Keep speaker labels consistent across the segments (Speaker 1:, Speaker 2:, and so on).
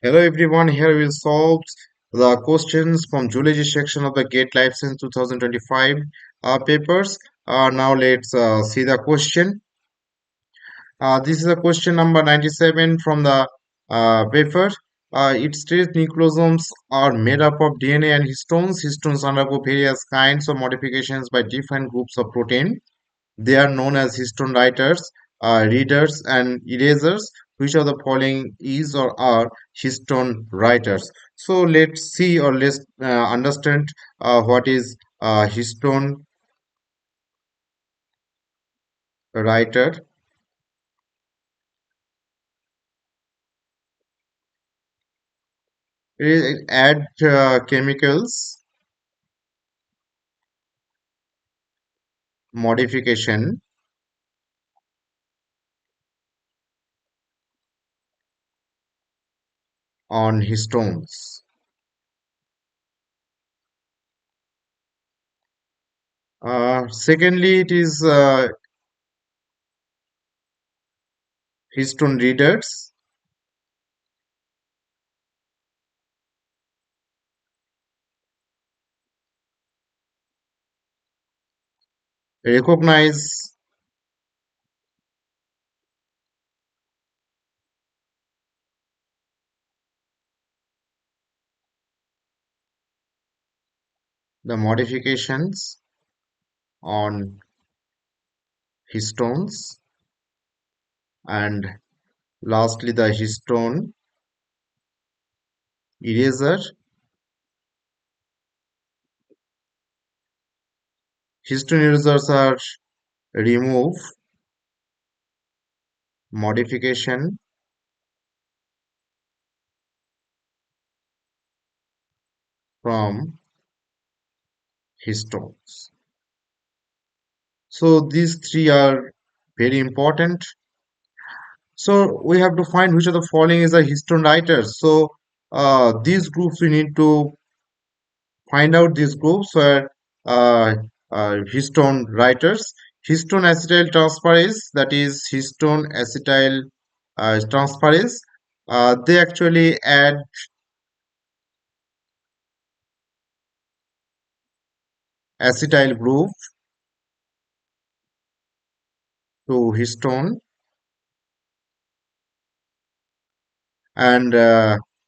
Speaker 1: Hello everyone, here we'll solve the questions from Zoology section of the GATE Life Science 2025 papers. Now let's see the question. This is a question number 97 from the paper. It states nucleosomes are made up of DNA and histones. Histones undergo various kinds of modifications by different groups of protein. They are known as histone writers, readers, and erasers. Which of the following is or are histone writers? So let's see or let's understand what is histone writer. It is add chemicals modification on histones. Secondly, it is histone readers. Recognize the modifications on histones, and lastly the histone eraser. Histone erasers are remove modification from histones. So these three are very important. So we have to find which of the following is a histone writer. So these groups we need to find out these groups where uh, histone writers. Histone acetyl transferase, that is histone acetyl transferase. They actually add acetyl group to histone and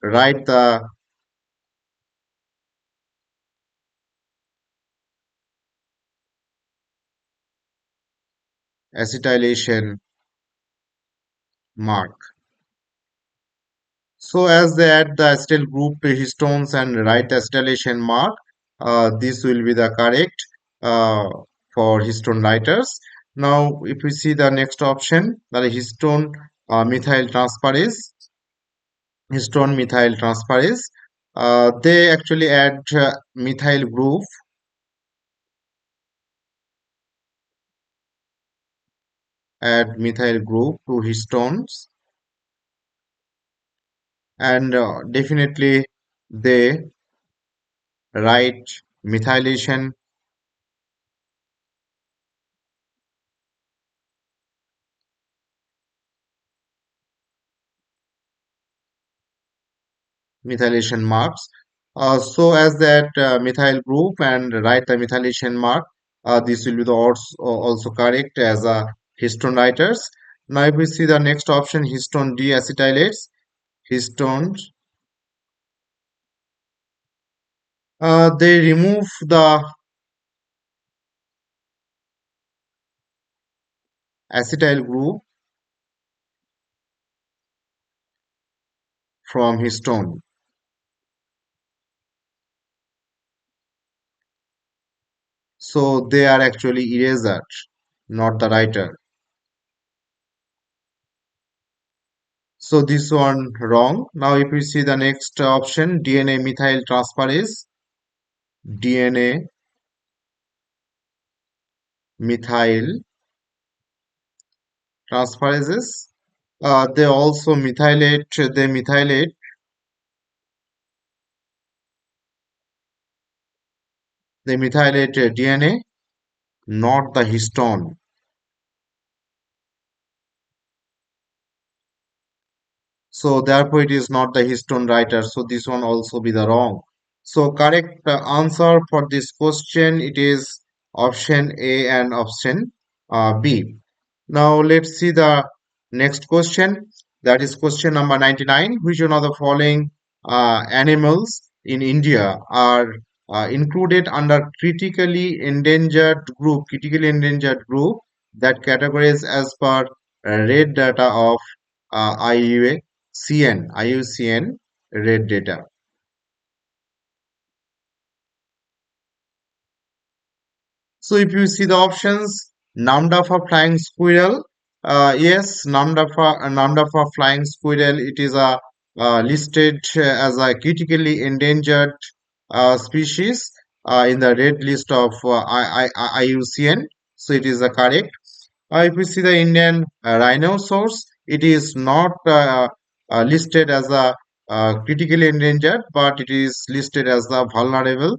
Speaker 1: write the acetylation mark. So as they add the acetyl group to histones and write the acetylation mark, this will be the correct uh, for histone writers. Now, if we see the next option, that is histone methyl transferase, histone methyl transferase, they actually add methyl group, to histones, and definitely they write methylation marks. So as that methyl group and write the methylation mark, this will be the also correct as a histone writers. Now if we see the next option, histone deacetylates, histones, they remove the acetyl group from histone. So they are actually eraser, not the writer. So this one wrong. Now if we see the next option, DNA methyl transferase, DNA methyl transferases. They also methylate DNA, not the histone. So therefore it is not the Histon writer. So this one also be the wrong. So correct answer for this question, it is option A and option B. Now let's see the next question. That is question number 99. Which one of the following animals in India are included under critically endangered group that categorized as per red data of IUCN red data. So if you see the options, Namdafa flying squirrel, yes, Namdafa flying squirrel, it is a listed as a critically endangered species in the red list of IUCN. So it is correct. If we see the Indian rhinoceros, it is not listed as a critically endangered, but it is listed as the vulnerable.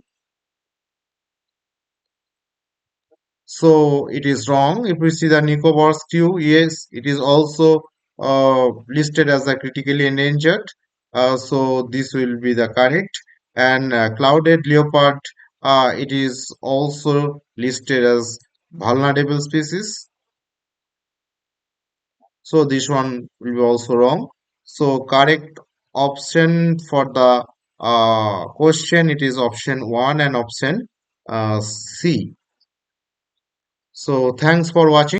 Speaker 1: So it is wrong. If we see the Nicobar stew, yes, it is also listed as a critically endangered. So this will be the correct. And clouded leopard, it is also listed as vulnerable species. So this one will be also wrong. So correct option for the question, it is option 1 and option C. So thanks for watching.